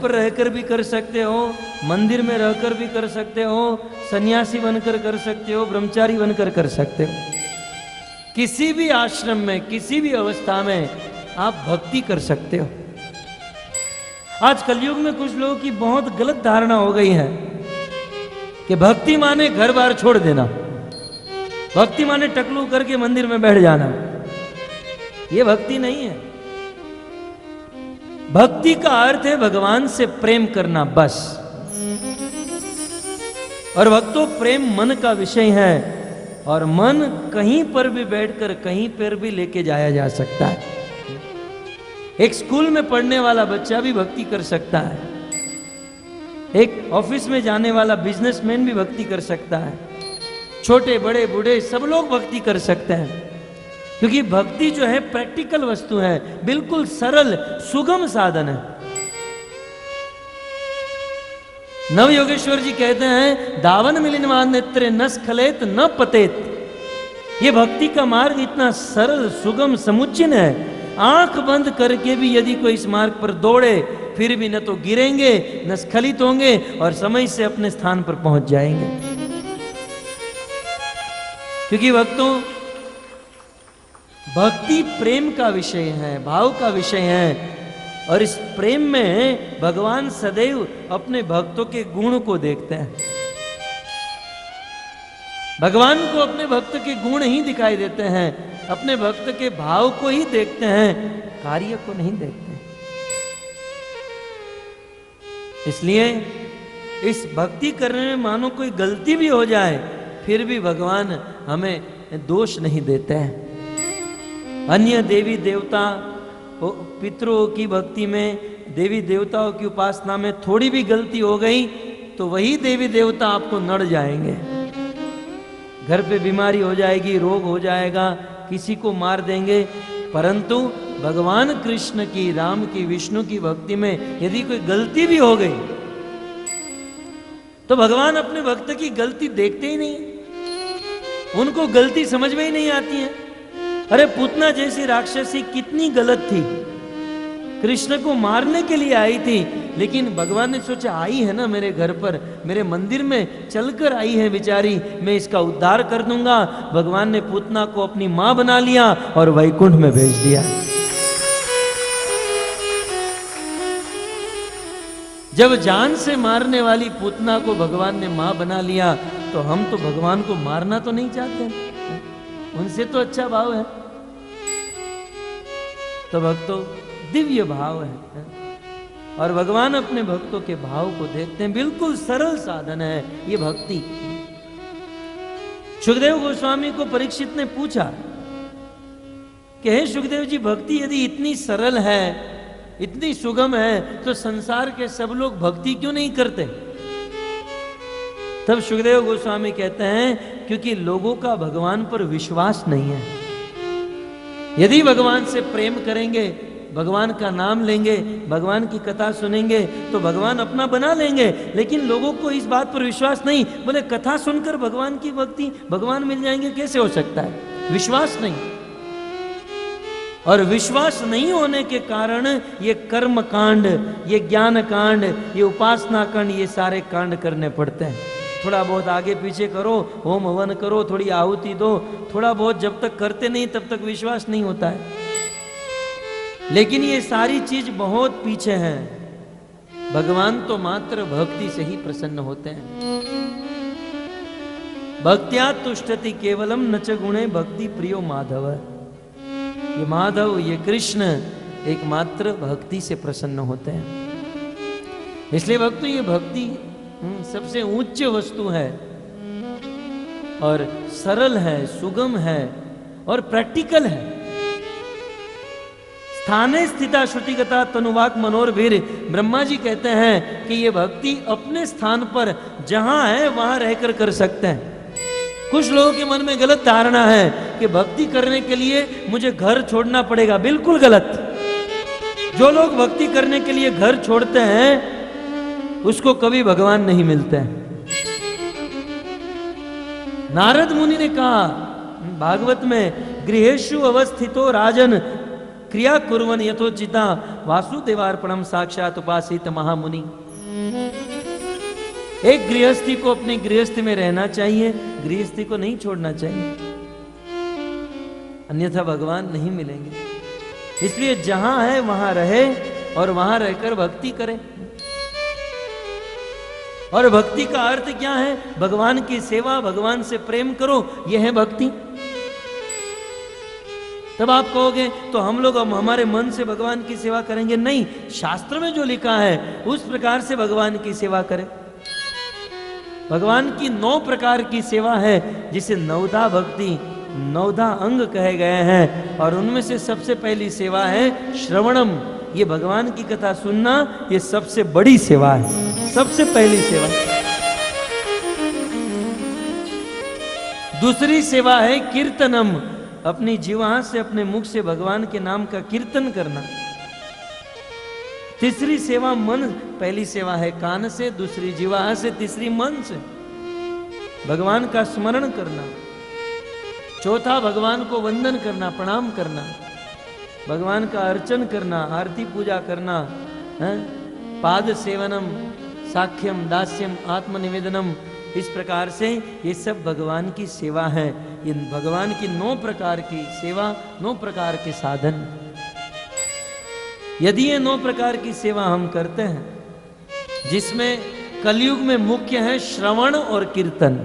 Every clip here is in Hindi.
पर रहकर भी कर सकते हो, मंदिर में रहकर भी कर सकते हो, सन्यासी बनकर कर सकते हो, ब्रह्मचारी बनकर कर सकते हो। किसी भी आश्रम में, किसी भी अवस्था में आप भक्ति कर सकते हो। आज कलयुग में कुछ लोगों की बहुत गलत धारणा हो गई है कि भक्ति माने घर बार छोड़ देना, भक्ति माने टकलू करके मंदिर में बैठ जाना। यह भक्ति नहीं है। भक्ति का अर्थ है भगवान से प्रेम करना, बस। और भक्तों, प्रेम मन का विषय है और मन कहीं पर भी बैठकर कहीं पर भी लेके जाया जा सकता है। एक स्कूल में पढ़ने वाला बच्चा भी भक्ति कर सकता है, एक ऑफिस में जाने वाला बिजनेसमैन भी भक्ति कर सकता है, छोटे बड़े बूढ़े सब लोग भक्ति कर सकते हैं। क्योंकि भक्ति जो है प्रैक्टिकल वस्तु है, बिल्कुल सरल सुगम साधन है। नव योगेश्वर जी कहते हैं, दावन मिलिनवान नेत्रे न स्खलेत न पतेत। ये भक्ति का मार्ग इतना सरल सुगम समुच्चय है, आंख बंद करके भी यदि कोई इस मार्ग पर दौड़े फिर भी न तो गिरेंगे न स्खलित होंगे और समय से अपने स्थान पर पहुंच जाएंगे। क्योंकि भक्तों, भक्ति प्रेम का विषय है, भाव का विषय है। और इस प्रेम में भगवान सदैव अपने भक्तों के गुण को देखते हैं। भगवान को अपने भक्त के गुण ही दिखाई देते हैं, अपने भक्त के भाव को ही देखते हैं, कार्य को नहीं देखते हैं। इसलिए इस भक्ति करने में मानो कोई गलती भी हो जाए फिर भी भगवान हमें दोष नहीं देते हैं। अन्य देवी देवता पितरों की भक्ति में, देवी देवताओं की उपासना में थोड़ी भी गलती हो गई तो वही देवी देवता आपको नड़ जाएंगे, घर पे बीमारी हो जाएगी, रोग हो जाएगा, किसी को मार देंगे। परंतु भगवान कृष्ण की, राम की, विष्णु की भक्ति में यदि कोई गलती भी हो गई तो भगवान अपने भक्त की गलती देखते ही नहीं, उनको गलती समझ में ही नहीं आती है। अरे पूतना जैसी राक्षसी कितनी गलत थी, कृष्ण को मारने के लिए आई थी, लेकिन भगवान ने सोचा आई है ना मेरे घर पर, मेरे मंदिर में चलकर आई है बेचारी, मैं इसका उद्धार कर दूंगा। भगवान ने पूतना को अपनी मां बना लिया और वैकुंठ में भेज दिया। जब जान से मारने वाली पूतना को भगवान ने मां बना लिया तो हम तो भगवान को मारना तो नहीं चाहते, उनसे तो अच्छा भाव है। तो भक्तों, दिव्य भाव है और भगवान अपने भक्तों के भाव को देखते हैं। बिल्कुल सरल साधन है ये भक्ति। सुखदेव गोस्वामी को परीक्षित ने पूछा कि हे सुखदेव जी, भक्ति यदि इतनी सरल है, इतनी सुगम है, तो संसार के सब लोग भक्ति क्यों नहीं करते? तब सुखदेव गोस्वामी कहते हैं, क्योंकि लोगों का भगवान पर विश्वास नहीं है। यदि भगवान से प्रेम करेंगे, भगवान का नाम लेंगे, भगवान की कथा सुनेंगे तो भगवान अपना बना लेंगे, लेकिन लोगों को इस बात पर विश्वास नहीं। बोले कथा सुनकर भगवान की भक्ति, भगवान मिल जाएंगे, कैसे हो सकता है? विश्वास नहीं। और विश्वास नहीं होने के कारण ये कर्म कांड, ये ज्ञान कांड, ये उपासना कांड, ये सारे कांड करने पड़ते हैं। थोड़ा बहुत आगे पीछे करो, होम हवन करो, थोड़ी आहुति दो, थोड़ा बहुत जब तक करते नहीं तब तक विश्वास नहीं होता है। लेकिन ये सारी चीज बहुत पीछे है। भगवान तो मात्र भक्ति से ही प्रसन्न होते हैं। भक्त्या तुष्टति केवलम न च गुणे भक्ति प्रियो माधव। ये माधव, ये कृष्ण एकमात्र भक्ति से प्रसन्न होते हैं। इसलिए भक्तों, ये भक्ति सबसे उच्च वस्तु है और सरल है, सुगम है और प्रैक्टिकल है। स्थाने स्थिता श्रुतिगता तनुवाक मनोरभीर। ब्रह्मा जी कहते हैं कि ये भक्ति अपने स्थान पर जहां है वहां रहकर कर सकते हैं। कुछ लोगों के मन में गलत धारणा है कि भक्ति करने के लिए मुझे घर छोड़ना पड़ेगा। बिल्कुल गलत। जो लोग भक्ति करने के लिए घर छोड़ते हैं उसको कभी भगवान नहीं मिलते हैं। नारद मुनि ने कहा भागवत में, गृहेषु अवस्थितो राजन क्रिया कुर्वन् यथोचिता वासुदेवार्पणम साक्षात उपासित महामुनि। एक गृहस्थी को अपनी गृहस्थी में रहना चाहिए, गृहस्थी को नहीं छोड़ना चाहिए, अन्यथा भगवान नहीं मिलेंगे। इसलिए जहां है वहां रहे और वहां रहकर भक्ति करे। और भक्ति का अर्थ क्या है? भगवान की सेवा, भगवान से प्रेम करो, यह है भक्ति। तब आप कहोगे तो हम लोग हमारे मन से भगवान की सेवा करेंगे? नहीं, शास्त्र में जो लिखा है उस प्रकार से भगवान की सेवा करें। भगवान की 9 प्रकार की सेवा है, जिसे नवधा भक्ति, 9 अंग कहे गए हैं। और उनमें से सबसे पहली सेवा है श्रवणम। ये भगवान की कथा सुनना, ये सबसे बड़ी सेवा है, सबसे पहली सेवा। दूसरी सेवा है कीर्तनम, अपनी जीवा से, अपने मुख से भगवान के नाम का कीर्तन करना। तीसरी सेवा मन, पहली सेवा है कान से, दूसरी जीवा से, तीसरी मन से भगवान का स्मरण करना। चौथा भगवान को वंदन करना, प्रणाम करना, भगवान का अर्चन करना, आरती पूजा करना, पाद सेवनम, साख्यम, दास्यम, आत्मनिवेदनम। इस प्रकार से ये सब भगवान की सेवा है। ये भगवान की 9 प्रकार की सेवा, 9 प्रकार के साधन। यदि ये 9 प्रकार की सेवा हम करते हैं, जिसमें कलयुग में मुख्य है श्रवण और कीर्तन,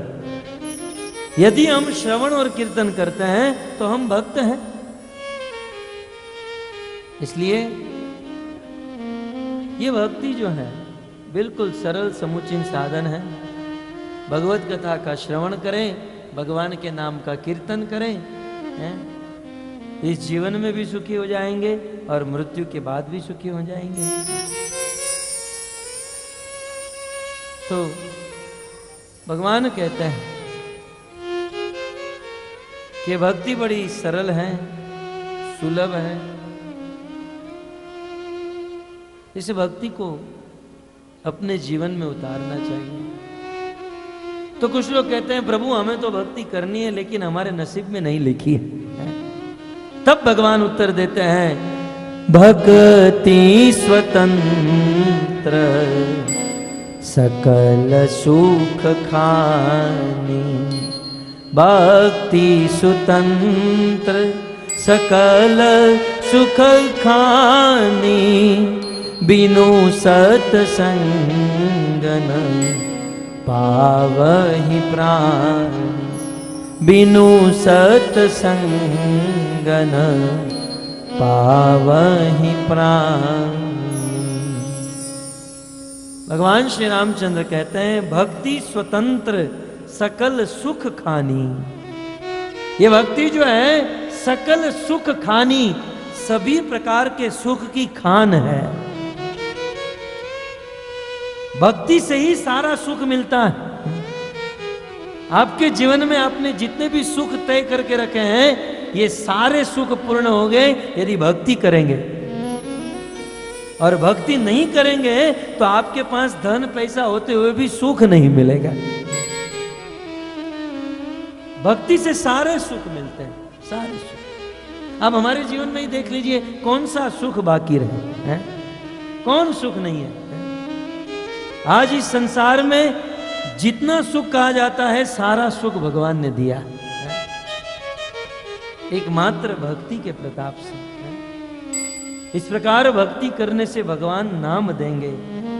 यदि हम श्रवण और कीर्तन करते हैं तो हम भक्त हैं। इसलिए ये भक्ति जो है बिल्कुल सरल समुचित साधन है। भगवत कथा का श्रवण करें, भगवान के नाम का कीर्तन करें, इस जीवन में भी सुखी हो जाएंगे और मृत्यु के बाद भी सुखी हो जाएंगे। तो भगवान कहते हैं कि भक्ति बड़ी सरल है, सुलभ है। इस भक्ति को अपने जीवन में उतारना चाहिए। तो कुछ लोग कहते हैं प्रभु हमें तो भक्ति करनी है लेकिन हमारे नसीब में नहीं लिखी है। तब भगवान उत्तर देते हैं, भक्ति स्वतंत्र सकल सुख खानी, भक्ति स्वतंत्र सकल सुख खानी, बिनु सत्संगन पावहि प्राण, बिनु सत्संगन पावहि प्राण। भगवान श्री रामचंद्र कहते हैं भक्ति स्वतंत्र सकल सुख खानी। ये भक्ति जो है सकल सुख खानी, सभी प्रकार के सुख की खान है। भक्ति से ही सारा सुख मिलता है। आपके जीवन में आपने जितने भी सुख तय करके रखे हैं, ये सारे सुख पूर्ण हो गए यदि भक्ति करेंगे। और भक्ति नहीं करेंगे तो आपके पास धन पैसा होते हुए भी सुख नहीं मिलेगा। भक्ति से सारे सुख मिलते हैं, सारे सुख। अब हमारे जीवन में ही देख लीजिए कौन सा सुख बाकी रहे हैं? कौन सुख नहीं है? आज इस संसार में जितना सुख कहा जाता है सारा सुख भगवान ने दिया है, एकमात्र भक्ति के प्रताप से। इस प्रकार भक्ति करने से भगवान नाम देंगे,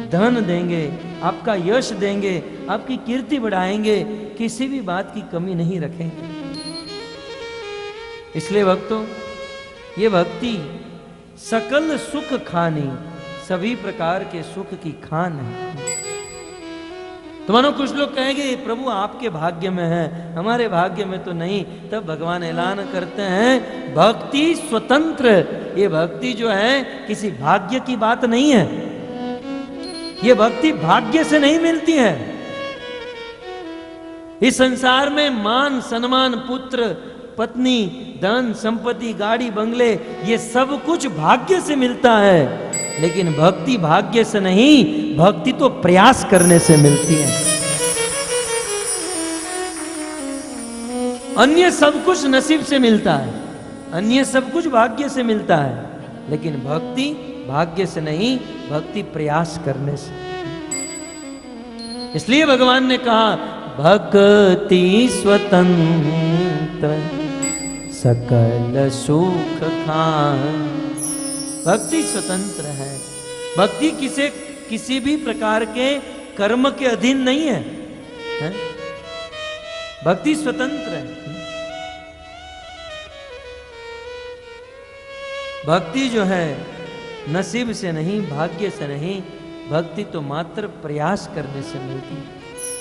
धन देंगे, आपका यश देंगे, आपकी कीर्ति बढ़ाएंगे, किसी भी बात की कमी नहीं रखेंगे। इसलिए भक्तों, ये भक्ति सकल सुख खानी, सभी प्रकार के सुख की खान है। तो मानो कुछ लोग कहेंगे प्रभु आपके भाग्य में है, हमारे भाग्य में तो नहीं। तब भगवान ऐलान करते हैं भक्ति स्वतंत्र। ये भक्ति जो है किसी भाग्य की बात नहीं है। ये भक्ति भाग्य से नहीं मिलती है। इस संसार में मान सम्मान, पुत्र पत्नी, धन संपत्ति, गाड़ी बंगले, ये सब कुछ भाग्य से मिलता है। लेकिन भक्ति भाग्य से नहीं, भक्ति तो प्रयास करने से मिलती है। अन्य सब कुछ नसीब से मिलता है, अन्य सब कुछ भाग्य से मिलता है, लेकिन भक्ति भाग्य से नहीं, भक्ति प्रयास करने से। इसलिए भगवान ने कहा भक्ति स्वतंत्र सकल सुख खान। भक्ति स्वतंत्र है, भक्ति किसी भी प्रकार के कर्म के अधीन नहीं है, है? भक्ति स्वतंत्र है। भक्ति जो है नसीब से नहीं, भाग्य से नहीं, भक्ति तो मात्र प्रयास करने से मिलती है।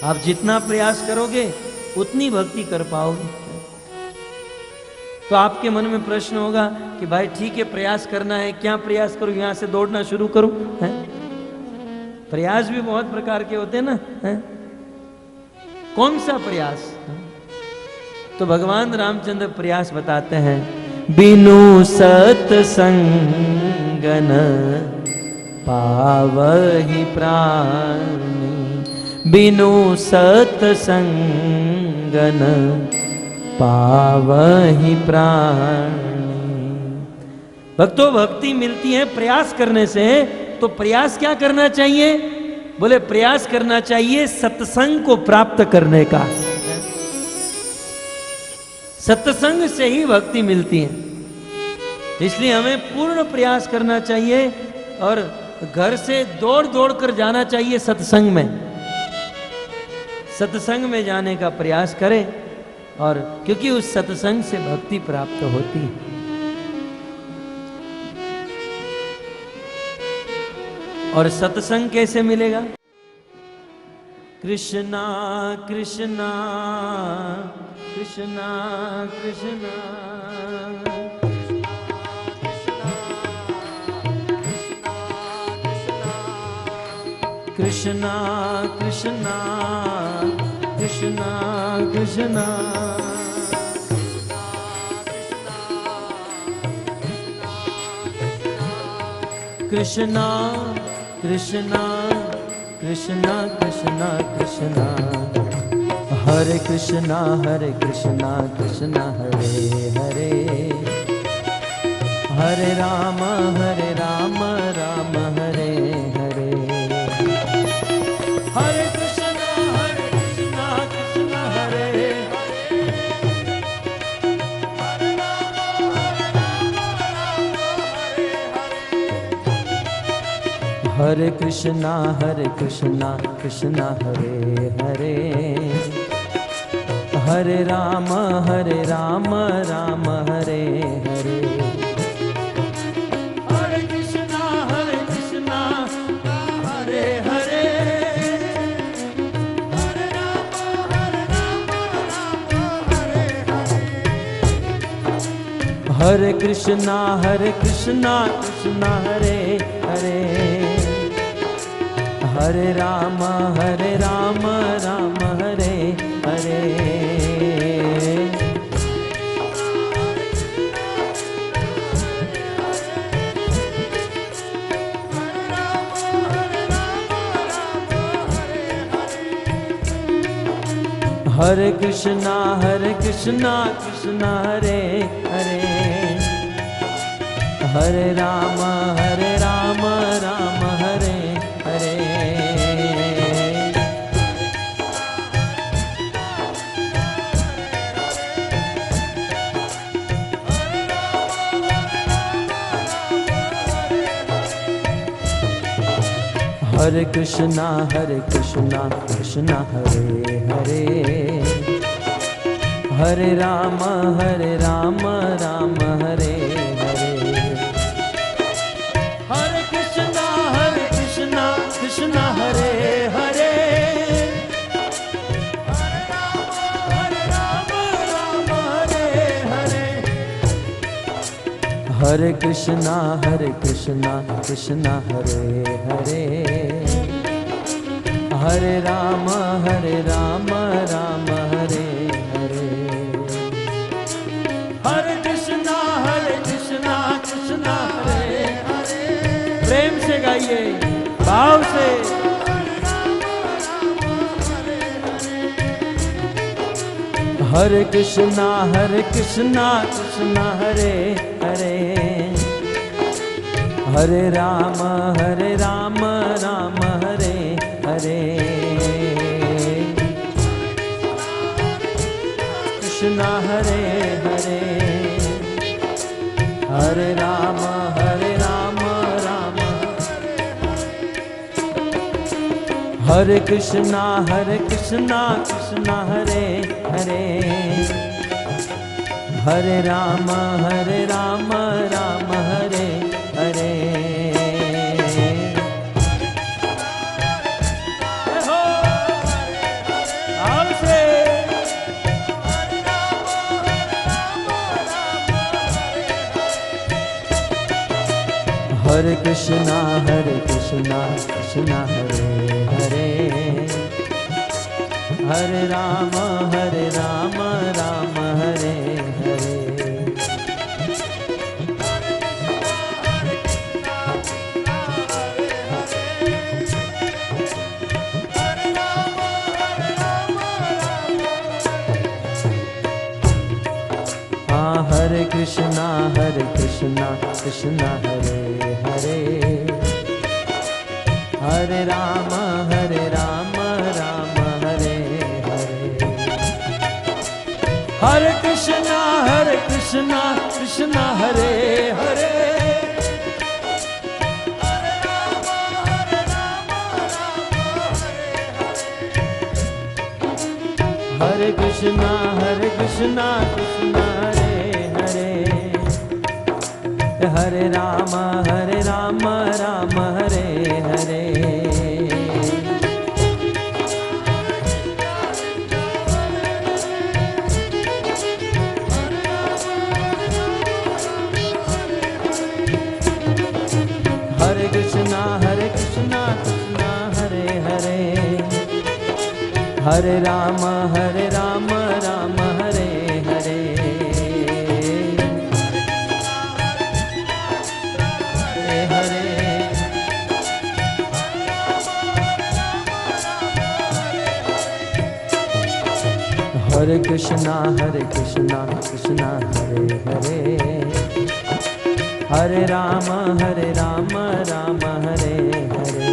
आप जितना प्रयास करोगे उतनी भक्ति कर पाओगे। तो आपके मन में प्रश्न होगा कि भाई ठीक है, प्रयास करना है, क्या प्रयास करूं, यहां से दौड़ना शुरू करूं? है? प्रयास भी बहुत प्रकार के होते हैं ना, है? कौन सा प्रयास? तो भगवान रामचंद्र प्रयास बताते हैं, बिनु सत्संगन पावहि प्राणी, बिनु सत्संगन पावहि प्राणी। भक्तों, भक्ति मिलती है प्रयास करने से। तो प्रयास क्या करना चाहिए? बोले प्रयास करना चाहिए सत्संग को प्राप्त करने का। सत्संग से ही भक्ति मिलती है, इसलिए हमें पूर्ण प्रयास करना चाहिए और घर से दौड़ दौड़ कर जाना चाहिए सत्संग में। सत्संग में जाने का प्रयास करें, और क्योंकि उस सत्संग से भक्ति प्राप्त होती है। और सत्संग कैसे मिलेगा? कृष्णा कृष्णा कृष्णा कृष्णा कृष्णा कृष्णा कृष्णा कृष्णा कृष्णा कृष्णा कृष्णा कृष्णा कृष्णा हरे कृष्णा कृष्णा हरे हरे हरे राम राम हरे हरे हरे कृष्णा कृष्णा हरे हरे कृष्णा कृष्णा हरे हरे हरे राम राम हरे हरे हरे कृष्णा हरे हरे हरे राम हरे हरे हरे कृष्णा कृष्णा हरे हरे हरे राम हरे हरे हरे कृष्णा कृष्णा हरे हरे हरे राम राम हरे हरे हरे कृष्णा कृष्णा हरे हरे हरे राम राम हरे हरे हरे कृष्णा कृष्णा हरे हरे हरे राम हरे हरे हरे कृष्णा कृष्णा हरे हरे हरे राम राम हरे हरे हरे कृष्णा कृष्णा हरे हरे। प्रेम से गाइए, भाव से। हरे कृष्णा कृष्णा हरे हरे हरे राम राम हरे हरे, कृष्णा हरे हरे, हरे राम राम हरे कृष्णा कृष्णा हरे हरे, हरे राम राम हरे हरे। हरे कृष्णा कृष्णा हरे हरे, हरे राम राम हरे हरे। हाँ हरे कृष्णा कृष्णा हरे हरे, हरे राम राम हरे हरे। हरे कृष्णा कृष्णा हरे हरे, हरे कृष्णा हरे हरे, हरे राम राम हरे हरे। हरे कृष्णा हरे हरे, हरे राम राम हरे हरे। हरे कृष्णा कृष्णा हरे हरे, हरे राम राम हरे हरे। हरे कृष्णा हरे हरे, हरे राम हरे हरे।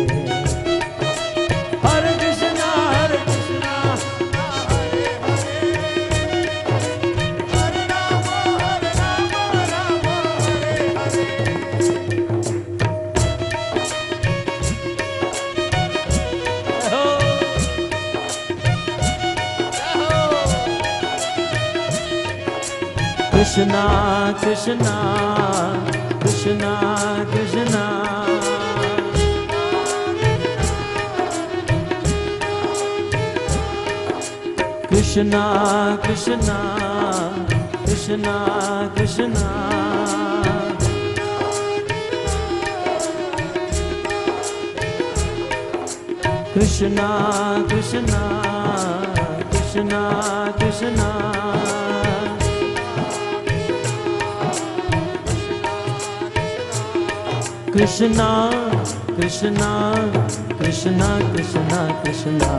कृष्णा कृष्णा कृष्णा कृष्णा, कृष्णा कृष्णा कृष्णा कृष्णा, कृष्णा कृष्णा कृष्णा कृष्णा, कृष्णा कृष्णा कृष्णा कृष्णा।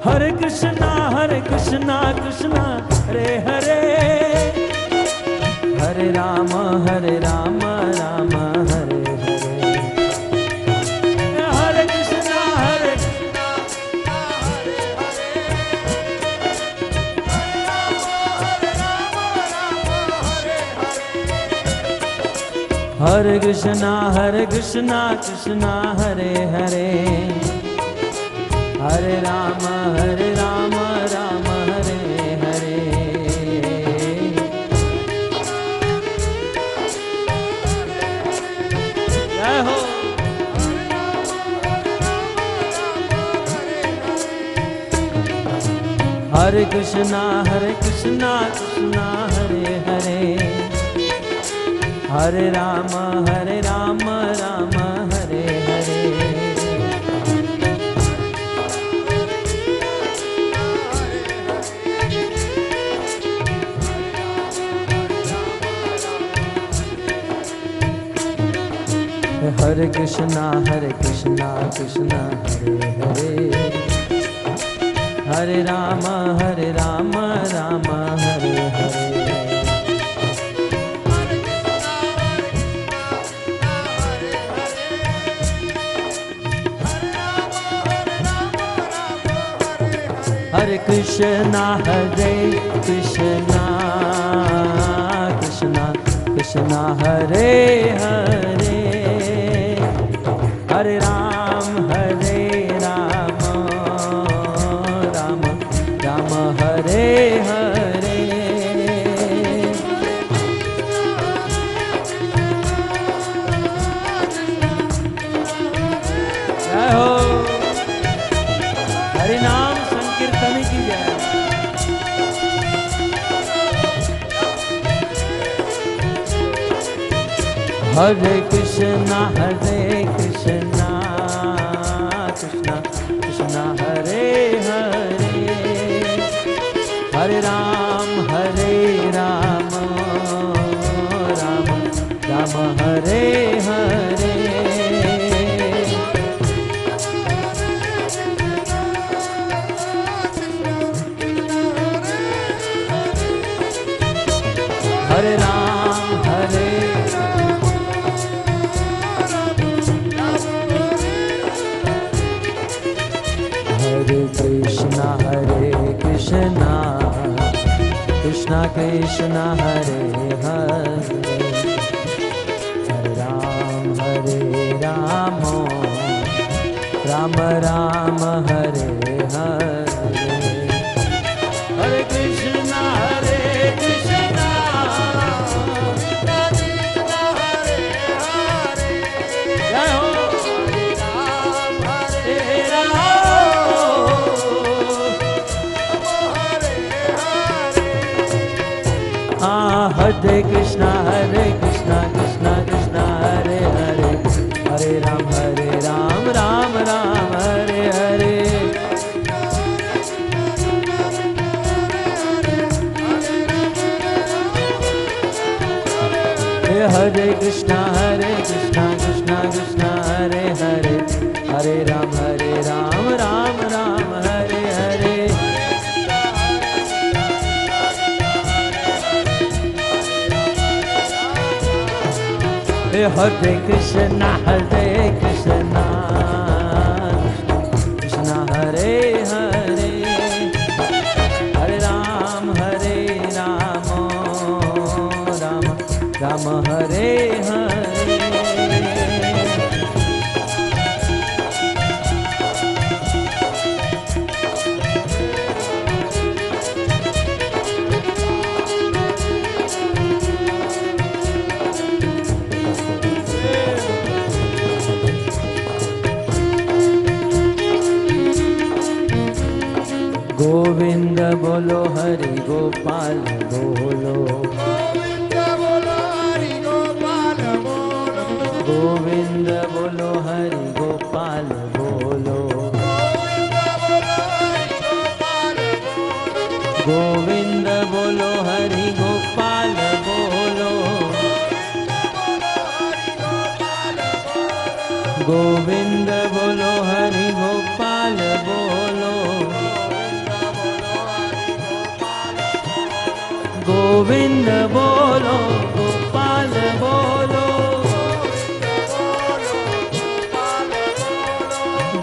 हरे कृष्णा कृष्णा हरे हरे, हरे राम राम हरे हरे। हरे कृष्णा हरे हरे, हरे राम हरे हरे। हरे कृष्णा हरे हरे, हरे राम राम हरे हरे। जय हो। हरे कृष्णा हरे हरे, हरे राम राम हरे हरे। हरे कृष्णा कृष्णा हरे हरे, हरे राम राम हरे हरे। हरे कृष्णा कृष्णा कृष्णा हरे हरे, हरे राम राम राम हरे हरे। जय हो, हरि नाम संकीर्तन की जय। हरे कृष्णा कृष्णा कृष्णा हरे हरे, हरे राम राम राम हरे हरे। हरे राम हरे कृष्णा कृष्णा कृष्णा हरे हरे, हरे राम राम राम हरे हरे। हरे कृष्णा कृष्णा हरे हरे, जय हो हरे कृष्णा कृष्णा कृष्णा हरे हरे, हरे राम राम राम हरे हरे। हरे कृष्णा कृष्णा कृष्णा हरे हरे, हरे राम राम राम हरे हरे। हरे कृष्णा कृष्णा हरे हरे, हरे राम राम हरे हरे। गोविंद बोलो हरि गोपाल बोलो, गोविंद बोलो हरि गोपाल बोलो, गोविंद बोलो हरि गोपाल बोलो, गोविंद बोलो हरि गोपाल बोलो, गोविंद बोलो हरि गोपाल बोलो, गोविंद बोलो गोपाल बोलो,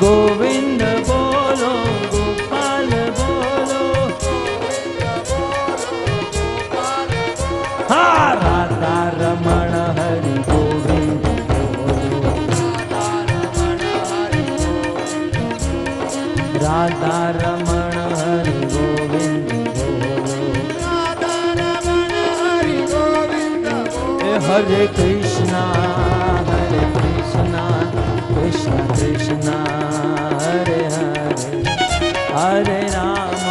गोविंद बोलो गोपाल बोलो। हा राधा रमण हरि गोविंद बोलो, राधा रमण हरि गोविंद बोलो, हरे कृष्णा कृष्णा कृष्णा हरे हरे, हरे राम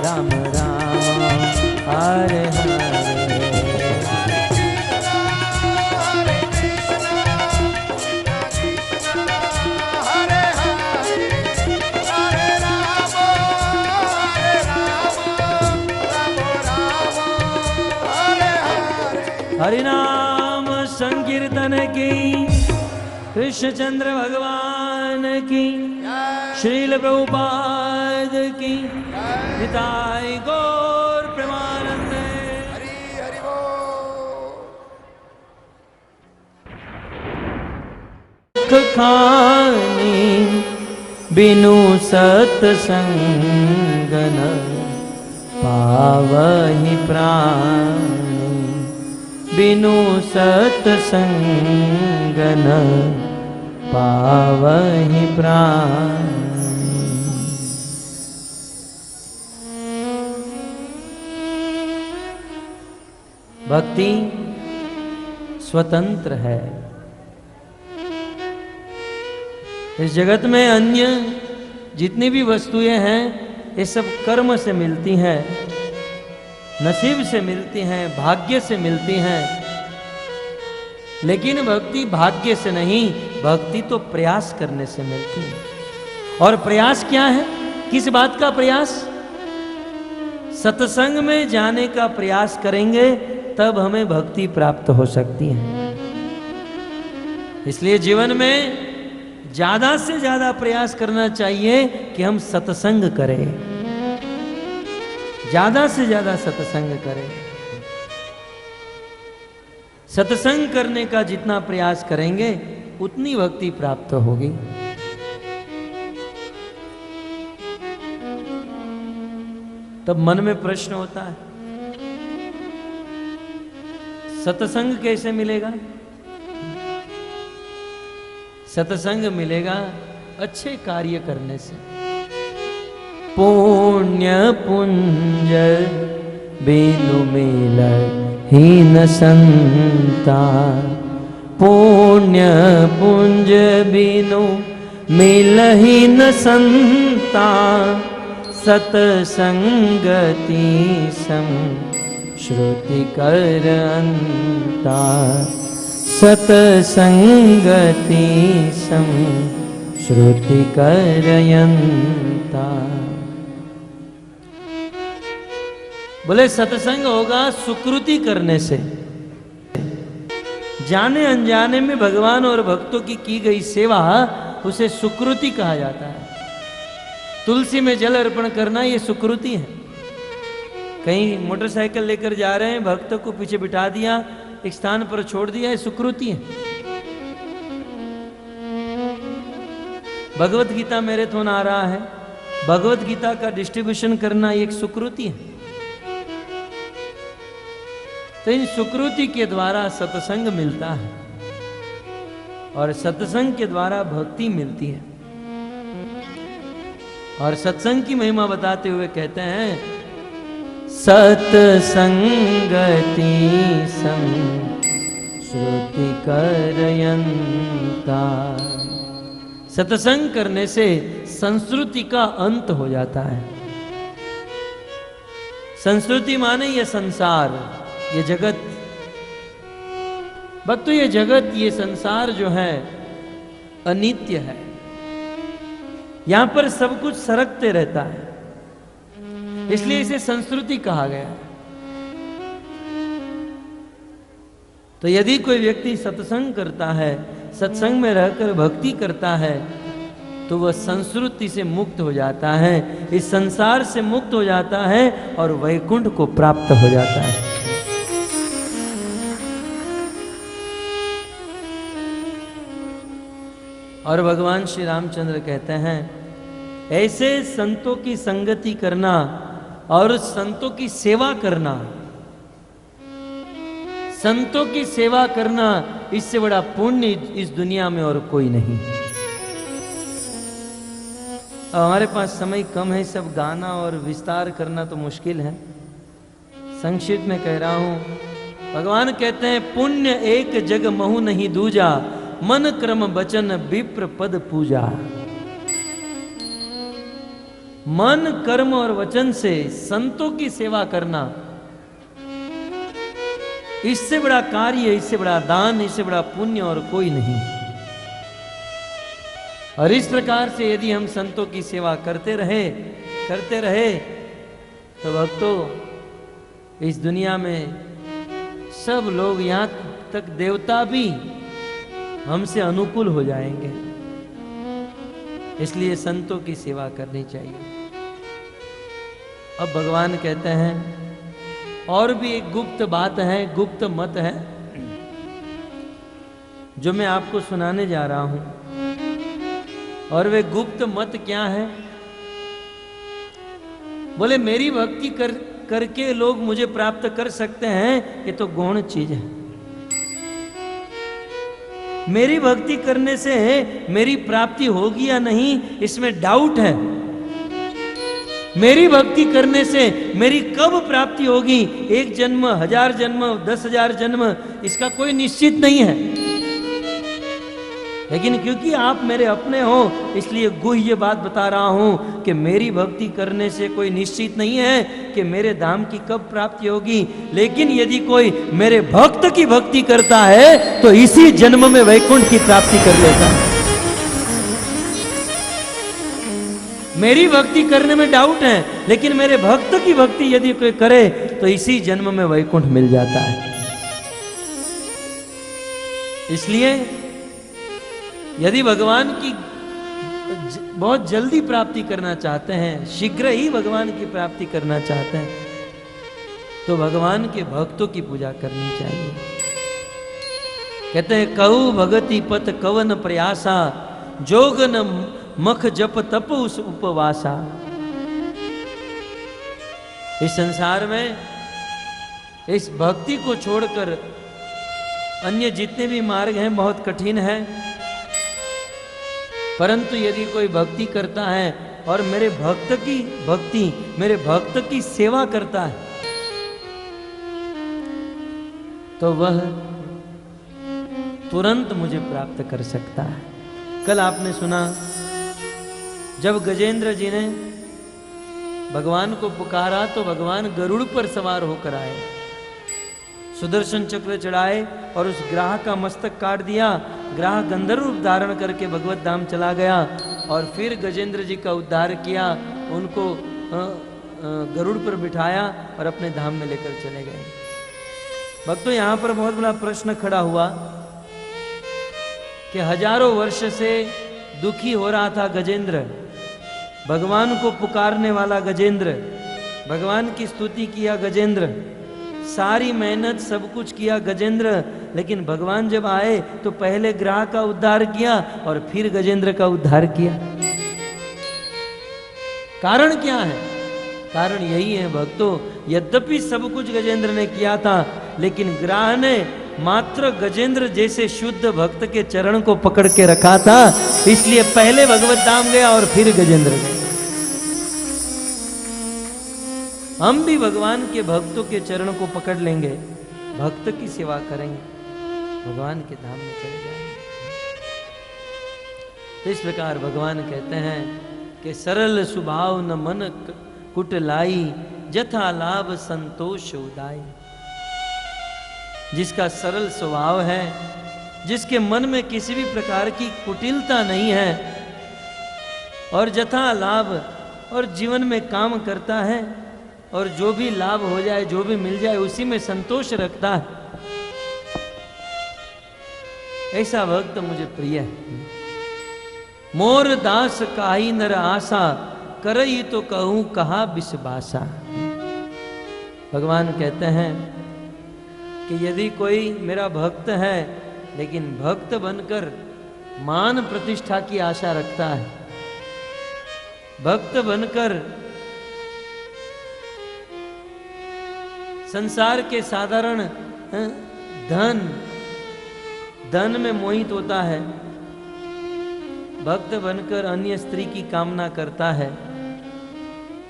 राम राम हरे हरे। हरिनाम संकीर्तन की, कृष्णचंद्र भगवान की, श्रील प्रभुपाद की, निताई गौर प्रेमानंद। हरि हरि बोल। खानी बिनु सतसंग न पावहि प्राणी, बिनु सतसंग न पावहि प्राणी। भक्ति स्वतंत्र है। इस जगत में अन्य जितनी भी वस्तुएं हैं ये सब कर्म से मिलती हैं, नसीब से मिलती हैं, भाग्य से मिलती हैं। लेकिन भक्ति भाग्य से नहीं, भक्ति तो प्रयास करने से मिलती है। और प्रयास क्या है? किस बात का प्रयास? सत्संग में जाने का प्रयास करेंगे तब हमें भक्ति प्राप्त हो सकती है। इसलिए जीवन में ज्यादा से ज्यादा प्रयास करना चाहिए कि हम सत्संग करें, ज्यादा से ज्यादा सत्संग करें। सत्संग करने का जितना प्रयास करेंगे उतनी भक्ति प्राप्त होगी। तब मन में प्रश्न होता है, सत्संग कैसे मिलेगा? सत्संग मिलेगा अच्छे कार्य करने से। पुण्य पुंज बिनु मिल हीन संता, पुण्य पुंज बिनु मिल हीन संता, सतसंगति सम श्रुति कर अंता, सतसंगति सम श्रुति करयंता। बोले सत्संग होगा सुकृति करने से। जाने अनजाने में भगवान और भक्तों की गई सेवा उसे सुकृति कहा जाता है। तुलसी में जल अर्पण करना ये सुकृति है। कहीं मोटरसाइकिल लेकर जा रहे हैं, भक्त को पीछे बिठा दिया, एक स्थान पर छोड़ दिया, ये सुकृति है। भगवत गीता मैराथन आ रहा है, भगवत गीता का डिस्ट्रीब्यूशन करना एक सुकृति है। तो इन सुकृति के द्वारा सत्संग मिलता है और सत्संग के द्वारा भक्ति मिलती है। और सत्संग की महिमा बताते हुए कहते हैं, सत्संगति संग श्रुति करयंता। सत्संग करने से संस्कृति का अंत हो जाता है। संस्कृति माने ये संसार, ये जगत। बट तो ये जगत, ये संसार जो है अनित्य है। यहां पर सब कुछ सरकते रहता है, इसलिए इसे संस्कृति कहा गया। तो यदि कोई व्यक्ति सत्संग करता है, सत्संग में रहकर भक्ति करता है, तो वह संस्कृति से मुक्त हो जाता है, इस संसार से मुक्त हो जाता है और वैकुंठ को प्राप्त हो जाता है। और भगवान श्री रामचंद्र कहते हैं, ऐसे संतों की संगति करना और संतों की सेवा करना, संतों की सेवा करना, इससे बड़ा पुण्य इस दुनिया में और कोई नहीं। अब हमारे पास समय कम है, सब गाना और विस्तार करना तो मुश्किल है। संक्षिप्त में कह रहा हूं। भगवान कहते हैं, पुण्य एक जग महु नहीं दूजा, मन क्रम बचन विप्र पद पूजा। मन कर्म और वचन से संतों की सेवा करना, इससे बड़ा कार्य, इससे बड़ा दान, इससे बड़ा पुण्य और कोई नहीं। और इस प्रकार से यदि हम संतों की सेवा करते रहे तो भक्तों, इस दुनिया में सब लोग, यहां तक देवता भी हमसे अनुकूल हो जाएंगे। इसलिए संतों की सेवा करनी चाहिए। अब भगवान कहते हैं, और भी एक गुप्त बात है, गुप्त मत है, जो मैं आपको सुनाने जा रहा हूं। और वे गुप्त मत क्या है? बोले मेरी भक्ति करके लोग मुझे प्राप्त कर सकते हैं, ये तो गौण चीज है। मेरी भक्ति करने से मेरी प्राप्ति होगी या नहीं, इसमें डाउट है। मेरी भक्ति करने से मेरी कब प्राप्ति होगी, 1 जन्म, 1000 जन्म, 10,000 जन्म, इसका कोई निश्चित नहीं है। लेकिन क्योंकि आप मेरे अपने हो, इसलिए गुह्य बात बता रहा हूं कि मेरी भक्ति करने से कोई निश्चित नहीं है कि मेरे धाम की कब प्राप्ति होगी। लेकिन यदि कोई मेरे भक्त की भक्ति करता है तो इसी जन्म में वैकुंठ की प्राप्ति कर लेता है। मेरी भक्ति करने में डाउट है, लेकिन मेरे भक्त की भक्ति यदि कोई करे तो इसी जन्म में वैकुंठ मिल जाता है। इसलिए यदि भगवान की बहुत जल्दी प्राप्ति करना चाहते हैं, शीघ्र ही भगवान की प्राप्ति करना चाहते हैं, तो भगवान के भक्तों की पूजा करनी चाहिए। कहते हैं कहु भगति पत कवन प्रयासा, जोगन मख जप तप उस उपवासा। इस संसार में इस भक्ति को छोड़कर अन्य जितने भी मार्ग हैं बहुत कठिन है, परंतु यदि कोई भक्ति करता है और मेरे भक्त की भक्ति, मेरे भक्त की सेवा करता है, तो वह तुरंत मुझे प्राप्त कर सकता है। कल आपने सुना जब गजेंद्र जी ने भगवान को पुकारा तो भगवान गरुड़ पर सवार होकर आए, सुदर्शन चक्र चढ़ाए और उस ग्राह का मस्तक काट दिया। ग्राह गंधर्व रूप धारण करके भगवत धाम चला गया और फिर गजेंद्र जी का उद्धार किया, उनको गरुड़ पर बिठाया और अपने धाम में लेकर चले गए। भक्तों, यहाँ पर बहुत बड़ा प्रश्न खड़ा हुआ कि हजारों वर्ष से दुखी हो रहा था गजेंद्र, भगवान को पुकारने वाला गजेंद्र, भगवान की स्तुति किया गजेंद्र, सारी मेहनत सब कुछ किया गजेंद्र, लेकिन भगवान जब आए तो पहले ग्राह का उद्धार किया और फिर गजेंद्र का उद्धार किया। कारण क्या है? कारण यही है भक्तों, यद्यपि सब कुछ गजेंद्र ने किया था, लेकिन ग्राह ने मात्र गजेंद्र जैसे शुद्ध भक्त के चरण को पकड़ के रखा था, इसलिए पहले भगवत धाम गया और फिर गजेंद्र गया। हम भी भगवान के भक्तों के चरण को पकड़ लेंगे, भक्त की सेवा करेंगे, भगवान के धाम में चले जाएंगे। इस प्रकार भगवान कहते हैं कि सरल स्वभाव न मन कुट लाई, जथा लाभ संतोष उदाई। जिसका सरल स्वभाव है, जिसके मन में किसी भी प्रकार की कुटिलता नहीं है और जथा लाभ, और जीवन में काम करता है और जो भी लाभ हो जाए, जो भी मिल जाए, उसी में संतोष रखता है, ऐसा भक्त मुझे प्रिय है। मोर दास काई नर आशा, करई तो कहूं कहा बिसबासा। भगवान कहते हैं कि यदि कोई मेरा भक्त है लेकिन भक्त बनकर मान प्रतिष्ठा की आशा रखता है, भक्त बनकर संसार के साधारण धन में मोहित होता है, भक्त बनकर अन्य स्त्री की कामना करता है,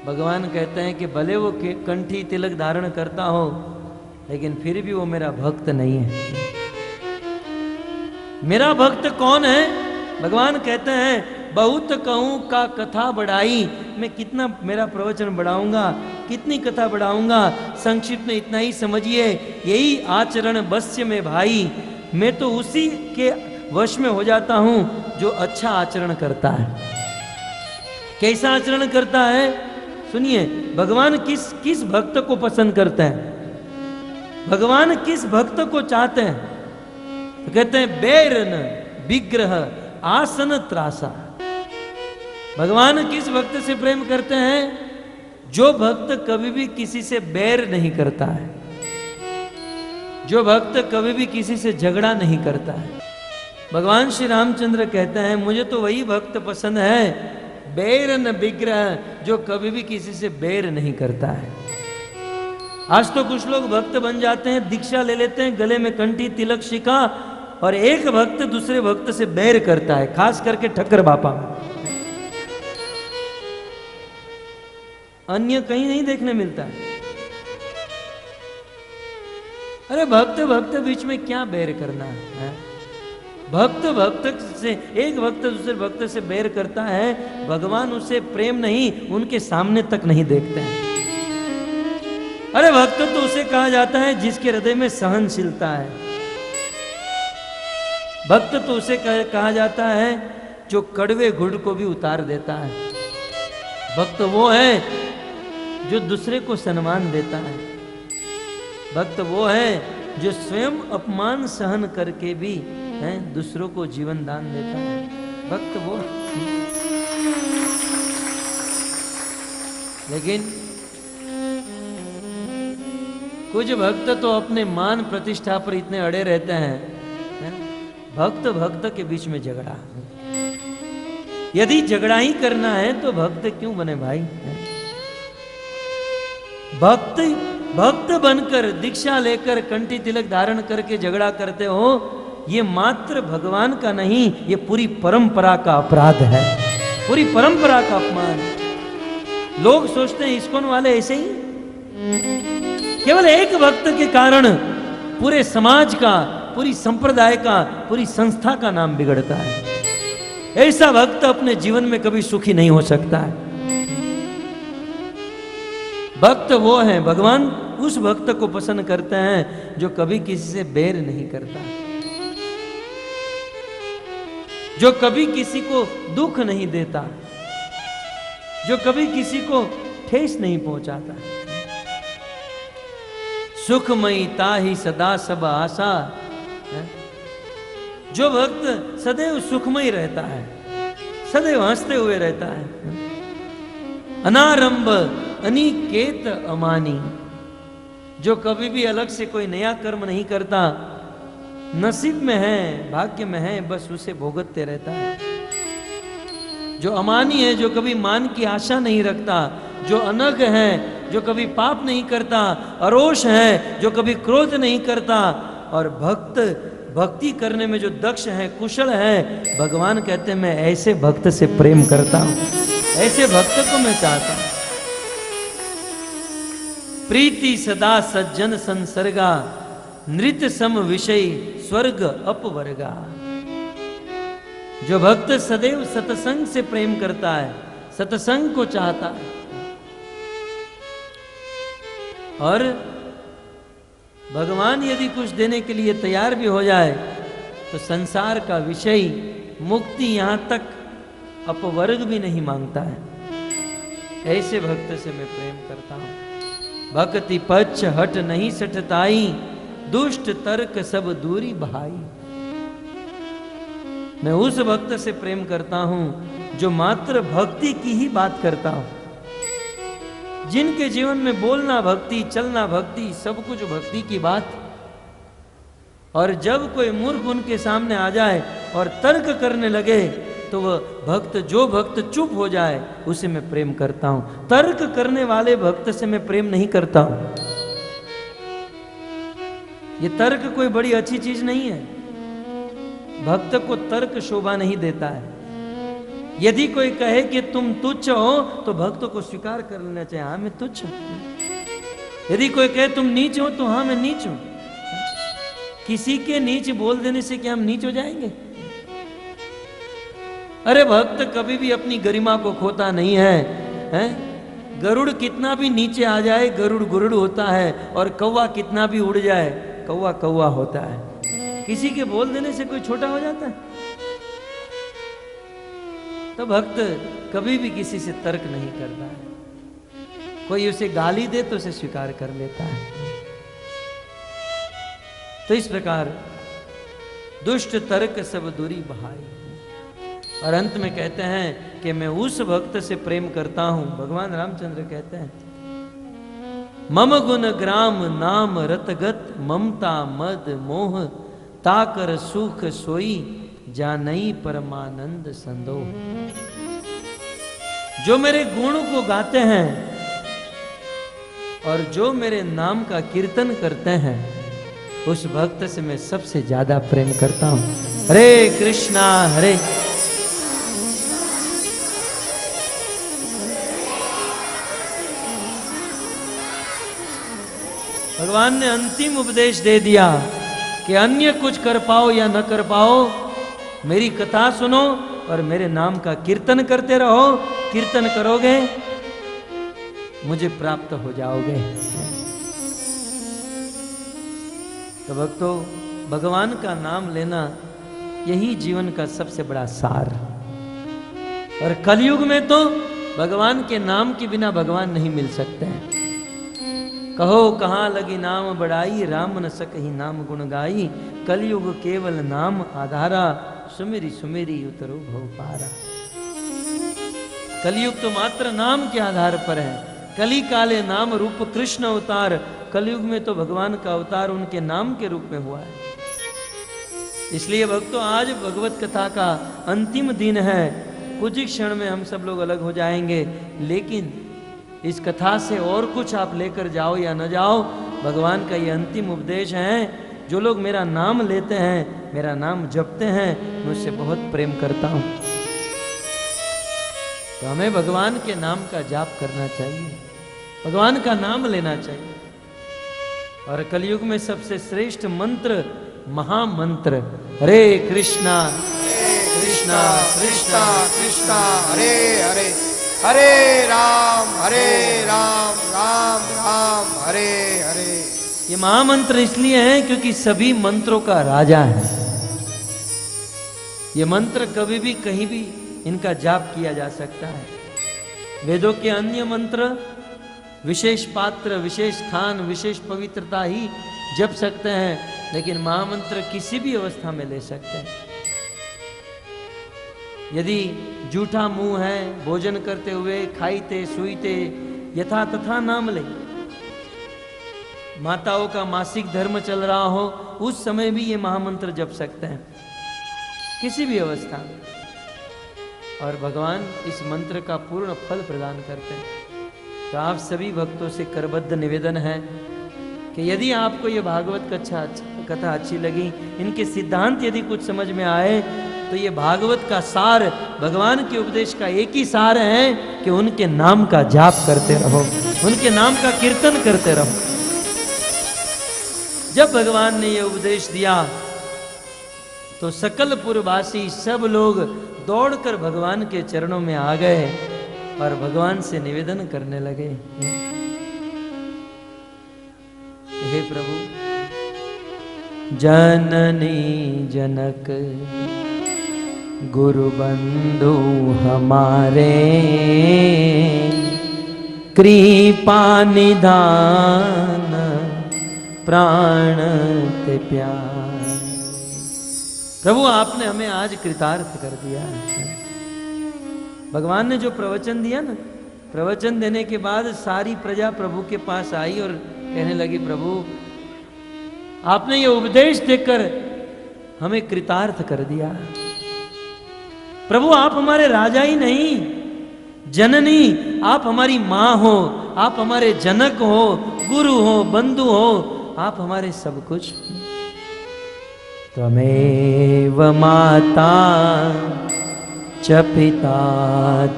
भगवान कहते हैं कि भले वो कंठी तिलक धारण करता हो, लेकिन फिर भी वो मेरा भक्त नहीं है। मेरा भक्त कौन है? भगवान कहते हैं बहुत कहूं का कथा बढ़ाई। मैं कितना मेरा प्रवचन बढ़ाऊंगा, कितनी कथा बढ़ाऊंगा, संक्षिप्त में इतना ही समझिए, यही आचरण बस्य में भाई। मैं तो उसी के वश में हो जाता हूं जो अच्छा आचरण करता है। कैसा आचरण करता है? सुनिए, भगवान किस भक्त को पसंद करते हैं, भगवान किस भक्त को चाहते हैं? तो कहते हैं बैरन विग्रह आसन त्रासा। भगवान किस भक्त से प्रेम करते हैं? जो भक्त कभी भी किसी से बैर नहीं करता है, जो भक्त कभी भी किसी से झगड़ा नहीं करता है। भगवान श्री रामचंद्र कहते हैं मुझे तो वही भक्त पसंद है बैर न विग्रह, जो कभी भी किसी से बैर नहीं करता है। आज तो कुछ लोग भक्त बन जाते हैं, दीक्षा ले लेते हैं, गले में कंठी तिलक शिखा, और एक भक्त दूसरे भक्त से बैर करता है, खास करके ठक्कर बापा। अन्य कहीं नहीं देखने मिलता है। अरे भक्त भक्त बीच में क्या बैर करना है? भक्त भक्त से, एक भक्त दूसरे भक्त से बैर करता है, भगवान उसे प्रेम नहीं, उनके सामने तक नहीं देखते हैं। अरे भक्त तो उसे कहा जाता है जिसके हृदय में सहनशीलता है। भक्त तो उसे कहा जाता है जो कड़वे घुड़ को भी उतार देता है। भक्त वो है जो दूसरे को सम्मान देता है। भक्त वो है जो स्वयं अपमान सहन करके भी है दूसरों को जीवन दान देता है। भक्त वो है। लेकिन कुछ भक्त तो अपने मान प्रतिष्ठा पर इतने अड़े रहते हैं, भक्त भक्त के बीच में झगड़ा। यदि झगड़ा ही करना है तो भक्त क्यों बने भाई? भक्त भक्त बनकर दीक्षा लेकर कंठी तिलक धारण करके झगड़ा करते हो, ये मात्र भगवान का नहीं, ये पूरी परंपरा का अपराध है, पूरी परंपरा का अपमान। लोग सोचते हैं इस्कॉन वाले ऐसे ही, केवल एक भक्त के कारण पूरे समाज का, पूरी संप्रदाय का, पूरी संस्था का नाम बिगड़ता है। ऐसा भक्त अपने जीवन में कभी सुखी नहीं हो सकता है। भक्त वो है, भगवान उस भक्त को पसंद करते हैं जो कभी किसी से बैर नहीं करता, जो कभी किसी को दुख नहीं देता, जो कभी किसी को ठेस नहीं पहुंचाता। सुखमयी ताहि सदा सब आशा, जो भक्त सदैव सुखमय रहता है, सदैव हंसते हुए रहता है। अनारंभ अनिकेत अमानी, जो कभी भी अलग से कोई नया कर्म नहीं करता, नसीब में है, भाग्य में है, बस उसे भोगतते रहता है। जो अमानी है, जो कभी मान की आशा नहीं रखता, जो अनग है, जो कभी पाप नहीं करता, अरोष है, जो कभी क्रोध नहीं करता, और भक्त भक्ति करने में जो दक्ष है, कुशल है, भगवान कहते हैं मैं ऐसे भक्त से प्रेम करता हूं, ऐसे भक्त को मैं चाहता हूं। प्रीति सदा सज्जन संसर्गा, नृत्य सम विषय स्वर्ग अपवर्गा। जो भक्त सदैव सत्संग से प्रेम करता है, सत्संग को चाहता है, और भगवान यदि कुछ देने के लिए तैयार भी हो जाए तो संसार का विषय, मुक्ति, यहां तक अपवर्ग भी नहीं मांगता है। ऐसे भक्त से मैं प्रेम करता हूं। भक्ति पक्ष हट नहीं सठताई, दुष्ट तर्क सब दूरी बहाई। मैं उस भक्त से प्रेम करता हूं जो मात्र भक्ति की ही बात करता हूं, जिनके जीवन में बोलना भक्ति, चलना भक्ति, सब कुछ भक्ति की बात। और जब कोई मूर्ख उनके सामने आ जाए और तर्क करने लगे तो वह भक्त, जो भक्त चुप हो जाए, उसे मैं प्रेम करता हूं। तर्क करने वाले भक्त से मैं प्रेम नहीं करता हूं। ये तर्क कोई बड़ी अच्छी चीज नहीं है। भक्त को तर्क शोभा नहीं देता है। यदि कोई कहे कि तुम तुच्छ हो तो भक्त को स्वीकार कर लेना चाहिए, हाँ मैं तुच्छ हूं। यदि कोई कहे तुम नीच हो तो हाँ मैं नीच हूं। किसी के नीच बोल देने से क्या हम नीच हो जाएंगे? अरे भक्त कभी भी अपनी गरिमा को खोता नहीं है, हैं? गरुड़ कितना भी नीचे आ जाए गरुड़ गुरुड़ होता है, और कौवा कितना भी उड़ जाए कौवा कौवा होता है। किसी के बोल देने से कोई छोटा हो जाता है? तो भक्त कभी भी किसी से तर्क नहीं करता है। कोई उसे गाली दे तो उसे स्वीकार कर लेता है। तो इस प्रकार दुष्ट तर्क सब दूरी बहाई। और अंत में कहते हैं कि मैं उस भक्त से प्रेम करता हूं। भगवान रामचंद्र कहते हैं मम गुण ग्राम नाम रतगत, ममता मद मोह ताकर सुख सोई, जानई परमानंद संदो। जो मेरे गुण को गाते हैं और जो मेरे नाम का कीर्तन करते हैं, उस भक्त से मैं सबसे ज्यादा प्रेम करता हूं। हरे कृष्णा हरे। भगवान ने अंतिम उपदेश दे दिया कि अन्य कुछ कर पाओ या न कर पाओ, मेरी कथा सुनो और मेरे नाम का कीर्तन करते रहो। कीर्तन करोगे मुझे प्राप्त हो जाओगे। तो भक्तों, भगवान का नाम लेना यही जीवन का सबसे बड़ा सार। और कलयुग में तो भगवान के नाम के बिना भगवान नहीं मिल सकते हैं। कहो कहाँ लगी नाम बढ़ाई, राम न सकहि नाम गुण गाई। कलयुग केवल नाम आधारा, सुमेरी सुमेरी उतरो भव पारा। कलयुग तो मात्र नाम के आधार पर है। कली काले नाम रूप कृष्ण अवतार। कलयुग में तो भगवान का अवतार उनके नाम के रूप में हुआ है। इसलिए भक्तों, आज भगवत कथा का अंतिम दिन है। कुछ ही क्षण में हम सब लोग अलग हो जाएंगे, लेकिन इस कथा से और कुछ आप लेकर जाओ या न जाओ, भगवान का ये अंतिम उपदेश है। जो लोग मेरा नाम लेते हैं, मेरा नाम जपते हैं, मैं उससे बहुत प्रेम करता हूं। तो हमें भगवान के नाम का जाप करना चाहिए, भगवान का नाम लेना चाहिए। और कलयुग में सबसे श्रेष्ठ मंत्र, महामंत्र, हरे कृष्णा कृष्णा कृष्णा कृष्णा हरे हरे, हरे राम राम राम हरे हरे। ये महामंत्र इसलिए है क्योंकि सभी मंत्रों का राजा है। ये मंत्र कभी भी कहीं भी इनका जाप किया जा सकता है। वेदों के अन्य मंत्र विशेष पात्र, विशेष स्थान, विशेष पवित्रता ही जप सकते हैं, लेकिन महामंत्र किसी भी अवस्था में ले सकते हैं। यदि जूठा मुंह है, भोजन करते हुए खाईते सुईते यथा तथा नाम ले, माताओं का मासिक धर्म चल रहा हो, उस समय भी ये महामंत्र जप सकते हैं, किसी भी अवस्था में। और भगवान इस मंत्र का पूर्ण फल प्रदान करते हैं। तो आप सभी भक्तों से करबद्ध निवेदन है कि यदि आपको ये भागवत कथा अच्छी लगी, इनके सिद्धांत यदि कुछ समझ में आए, तो ये भागवत का सार, भगवान के उपदेश का एक ही सार है कि उनके नाम का जाप करते रहो, उनके नाम का कीर्तन करते रहो। जब भगवान ने ये उपदेश दिया तो सकल पुरवासी सब लोग दौड़कर भगवान के चरणों में आ गए और भगवान से निवेदन करने लगे, हे प्रभु, जननी जनक गुरु बंधु हमारे, कृपा निधान प्राण ते प्यार। प्रभु, आपने हमें आज कृतार्थ कर दिया। भगवान ने जो प्रवचन दिया ना, प्रवचन देने के बाद सारी प्रजा प्रभु के पास आई और कहने लगी, प्रभु आपने ये उपदेश देकर हमें कृतार्थ कर दिया। प्रभु आप हमारे राजा ही नहीं, जननी, आप हमारी माँ हो, आप हमारे जनक हो, गुरु हो, बंधु हो, आप हमारे सब कुछ। त्वमेव माता च पिता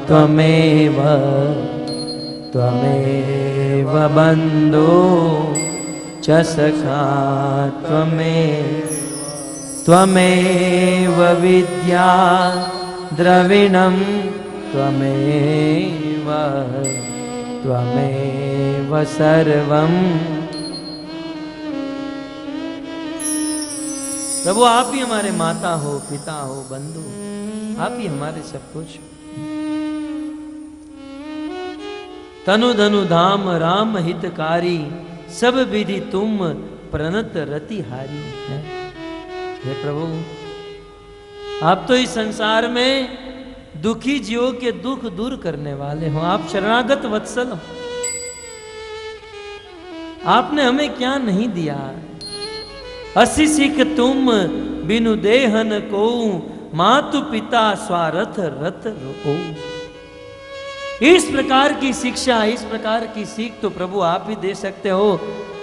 त्वमेव, त्वमेव बंधु च सखा त्वमेव, त्वमेव विद्या द्रविणं त्वमेव, त्वमेव सर्वं। प्रभु आप ही हमारे माता हो, पिता हो, बंधु, आप ही हमारे सब कुछ। तनु धनु धाम राम हितकारी, सब विधि तुम प्रणत रतिहारी है। हे प्रभु, आप तो इस संसार में दुखी जीवों के दुख दूर करने वाले हो, आप शरणागत वत्सल हो। आपने हमें क्या नहीं दिया। असी सिख तुम बिनु देहन को, मातु पिता स्वारथ रथ रो। इस प्रकार की शिक्षा, इस प्रकार की सीख तो प्रभु आप ही दे सकते हो।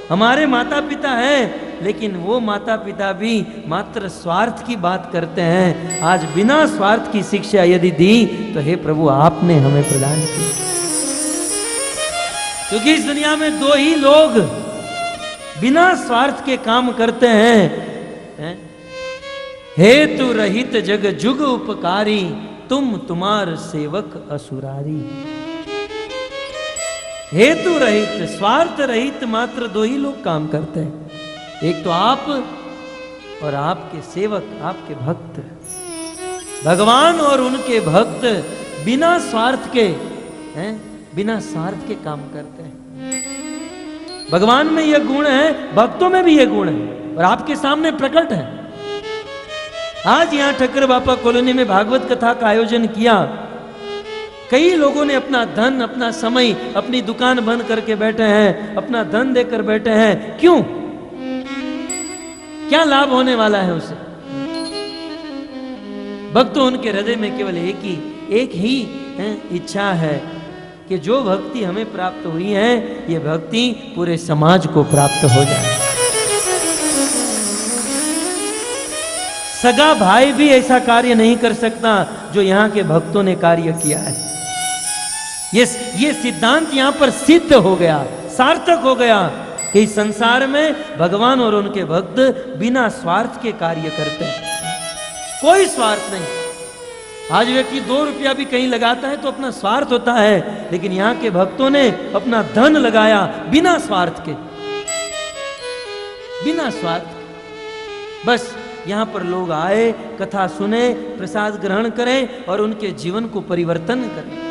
हमारे माता पिता हैं, लेकिन वो माता पिता भी मात्र स्वार्थ की बात करते हैं। आज बिना स्वार्थ की शिक्षा यदि दी तो हे प्रभु आपने हमें प्रदान की। क्योंकि इस दुनिया में दो ही लोग बिना स्वार्थ के काम करते हैं, हेतु रहित जग जुग उपकारी, तुम तुम्हार सेवक असुरारी। हेतु रहित, स्वार्थ रहित मात्र दो ही लोग काम करते हैं, एक तो आप और आपके सेवक, आपके भक्त। भगवान और उनके भक्त बिना स्वार्थ के हैं, बिना स्वार्थ के काम करते हैं। भगवान में यह गुण है, भक्तों में भी यह गुण है और आपके सामने प्रकट है। आज यहां ठक्कर बापा कॉलोनी में भागवत कथा का आयोजन किया। कई लोगों ने अपना धन, अपना समय, अपनी दुकान बंद करके बैठे हैं, अपना धन देकर बैठे हैं। क्यों? क्या लाभ होने वाला है उसे? भक्तों, उनके हृदय में केवल एक ही इच्छा है कि जो भक्ति हमें प्राप्त हुई है, ये भक्ति पूरे समाज को प्राप्त हो जाए। सगा भाई भी ऐसा कार्य नहीं कर सकता जो यहां के भक्तों ने कार्य किया है। ये सिद्धांत यहां पर सिद्ध हो गया, सार्थक हो गया कि इस संसार में भगवान और उनके भक्त बिना स्वार्थ के कार्य करते हैं। कोई स्वार्थ नहीं। आज व्यक्ति 2 रुपया भी कहीं लगाता है तो अपना स्वार्थ होता है, लेकिन यहां के भक्तों ने अपना धन लगाया बिना स्वार्थ के, बिना स्वार्थ। बस यहां पर लोग आए, कथा सुने, प्रसाद ग्रहण करें और उनके जीवन को परिवर्तन करें।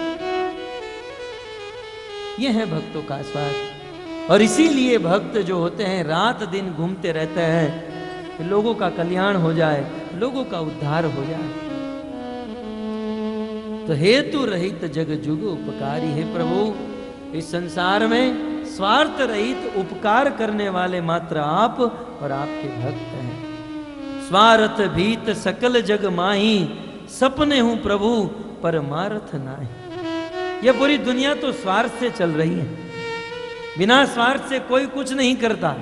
यह है भक्तों का स्वार्थ। और इसीलिए भक्त जो होते हैं रात दिन घूमते रहते हैं कि लोगों का कल्याण हो जाए, लोगों का उद्धार हो जाए। तो हेतु रहित जग जुग उपकारी। है प्रभु, इस संसार में स्वार्थ रहित उपकार करने वाले मात्र आप और आपके भक्त हैं। स्वार्थ भीत सकल जग माही, सपने हूं प्रभु परमार्थ नाही। ये पूरी दुनिया तो स्वार्थ से चल रही है। बिना स्वार्थ से कोई कुछ नहीं करता।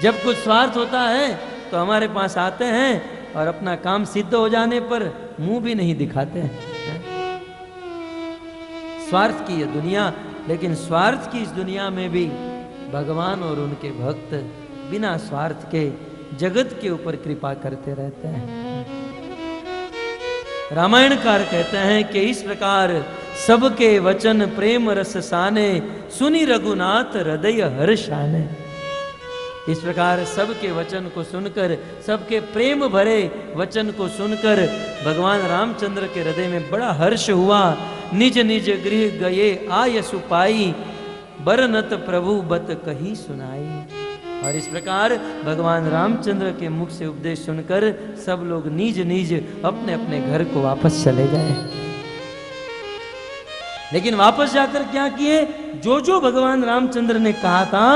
जब कुछ स्वार्थ होता है तो हमारे पास आते हैं और अपना काम सिद्ध हो जाने पर मुंह भी नहीं दिखाते हैं। स्वार्थ की ये दुनिया, लेकिन स्वार्थ की इस दुनिया में भी भगवान और उनके भक्त बिना स्वार्थ के जगत के ऊपर कृपा करते रहते हैं। रामायणकार कहते हैं कि इस प्रकार सबके वचन प्रेम रस साने, सुनी रघुनाथ हृदय हर्षाने। इस प्रकार सबके वचन को सुनकर, सबके प्रेम भरे वचन को सुनकर भगवान रामचंद्र के हृदय में बड़ा हर्ष हुआ। निज निज गृह गए आयसु पाई, बरनत प्रभु बत कही सुनाई। और इस प्रकार भगवान रामचंद्र के मुख से उपदेश सुनकर सब लोग निज निज अपने अपने घर को वापस चले गए। लेकिन वापस जाकर क्या किए? जो जो भगवान रामचंद्र ने कहा था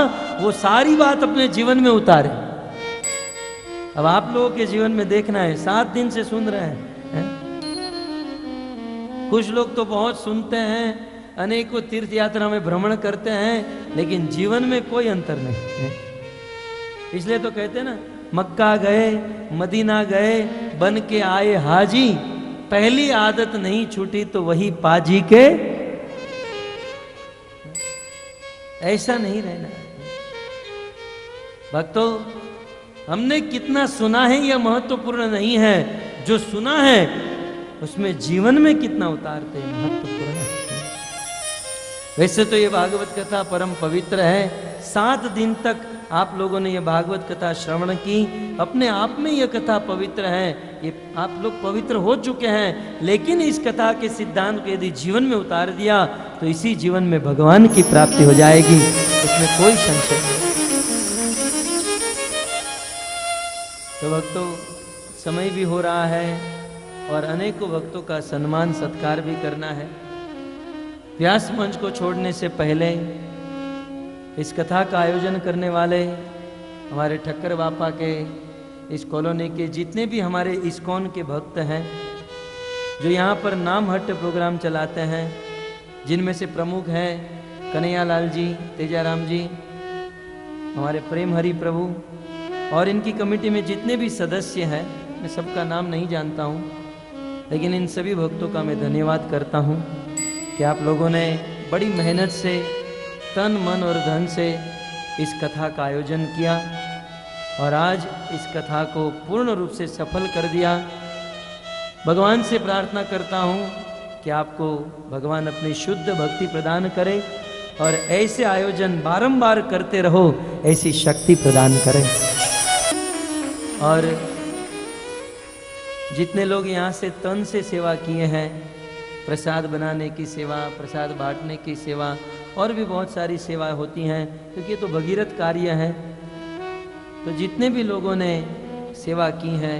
वो सारी बात अपने जीवन में उतारे। अब आप लोगों के जीवन में देखना है, 7 दिन से सुन रहे हैं। कुछ लोग तो बहुत सुनते हैं, अनेकों तीर्थ यात्रा में भ्रमण करते हैं, लेकिन जीवन में कोई अंतर नहीं है। इसलिए तो कहते हैं ना, मक्का गए मदीना गए बन के आए हाजी, पहली आदत नहीं छूटी तो वही पाजी के। ऐसा नहीं रहना भक्तों। हमने कितना सुना है यह महत्वपूर्ण नहीं है, जो सुना है उसमें जीवन में कितना उतारते हैं महत्वपूर्ण है। वैसे तो ये भागवत कथा परम पवित्र है। 7 दिन तक आप लोगों ने ये भागवत कथा श्रवण की, अपने आप में यह कथा पवित्र है। ये आप लोग पवित्र हो चुके हैं, लेकिन इस कथा के सिद्धांत को यदि जीवन में उतार दिया तो इसी जीवन में भगवान की प्राप्ति हो जाएगी, इसमें कोई संशय नहीं। तो भक्तों, समय भी हो रहा है और अनेकों भक्तों का सम्मान सत्कार भी करना है। व्यास मंच को छोड़ने से पहले इस कथा का आयोजन करने वाले हमारे ठक्कर बापा के इस कॉलोनी के जितने भी हमारे इस्कॉन के भक्त हैं, जो यहाँ पर नाम हट्ट प्रोग्राम चलाते हैं, जिनमें से प्रमुख हैं कन्हैया लाल जी, तेजाराम जी, हमारे प्रेम हरि प्रभु, और इनकी कमेटी में जितने भी सदस्य हैं, मैं सबका नाम नहीं जानता हूँ, लेकिन इन सभी भक्तों का मैं धन्यवाद करता हूँ कि आप लोगों ने बड़ी मेहनत से, तन मन और धन से इस कथा का आयोजन किया और आज इस कथा को पूर्ण रूप से सफल कर दिया। भगवान से प्रार्थना करता हूँ कि आपको भगवान अपनी शुद्ध भक्ति प्रदान करे और ऐसे आयोजन बारंबार करते रहो, ऐसी शक्ति प्रदान करे। और जितने लोग यहाँ से तन से सेवा किए हैं, प्रसाद बनाने की सेवा, प्रसाद बांटने की सेवा, और भी बहुत सारी सेवा होती हैं, क्योंकि ये तो भगीरथ कार्य है। तो जितने भी लोगों ने सेवा की है,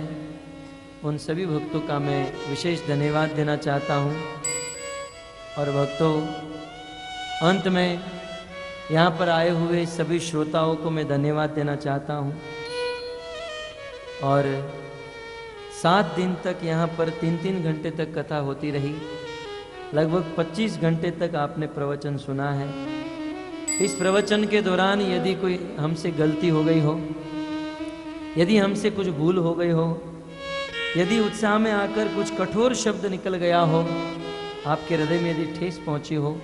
उन सभी भक्तों का मैं विशेष धन्यवाद देना चाहता हूँ। और भक्तों, अंत में यहाँ पर आए हुए सभी श्रोताओं को मैं धन्यवाद देना चाहता हूँ। और 7 दिन तक यहाँ पर 3-3 घंटे तक कथा होती रही, लगभग 25 घंटे तक आपने प्रवचन सुना है। इस प्रवचन के दौरान यदि कोई हमसे गलती हो गई हो, यदि हमसे कुछ भूल हो गई हो, यदि उत्साह में आकर कुछ कठोर शब्द निकल गया हो, आपके हृदय में यदि ठेस पहुंची हो,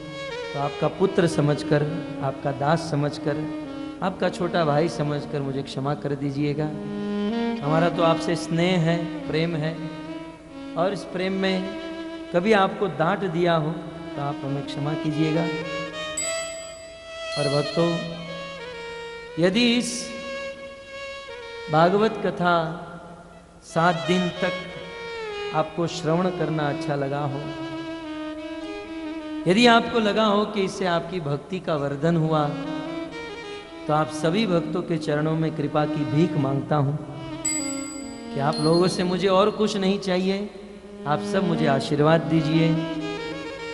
तो आपका पुत्र समझकर, आपका दास समझकर, आपका छोटा भाई समझकर मुझे क्षमा कर दीजिएगा। हमारा तो आपसे स्नेह है, प्रेम है, और इस प्रेम में कभी आपको डांट दिया हो तो आप हमें क्षमा कीजिएगा। और भक्तों, यदि इस भागवत कथा 7 दिन तक आपको श्रवण करना अच्छा लगा हो, यदि आपको लगा हो कि इससे आपकी भक्ति का वर्धन हुआ, तो आप सभी भक्तों के चरणों में कृपा की भीख मांगता हूं कि आप लोगों से मुझे और कुछ नहीं चाहिए, आप सब मुझे आशीर्वाद दीजिए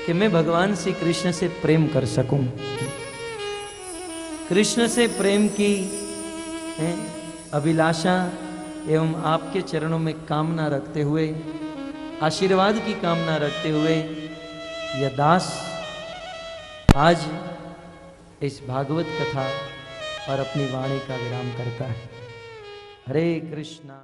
कि मैं भगवान श्री कृष्ण से प्रेम कर सकूं। कृष्ण से प्रेम की अभिलाषा एवं आपके चरणों में कामना रखते हुए, आशीर्वाद की कामना रखते हुए, यह दास आज इस भागवत कथा और अपनी वाणी का विराम करता है। हरे कृष्णा।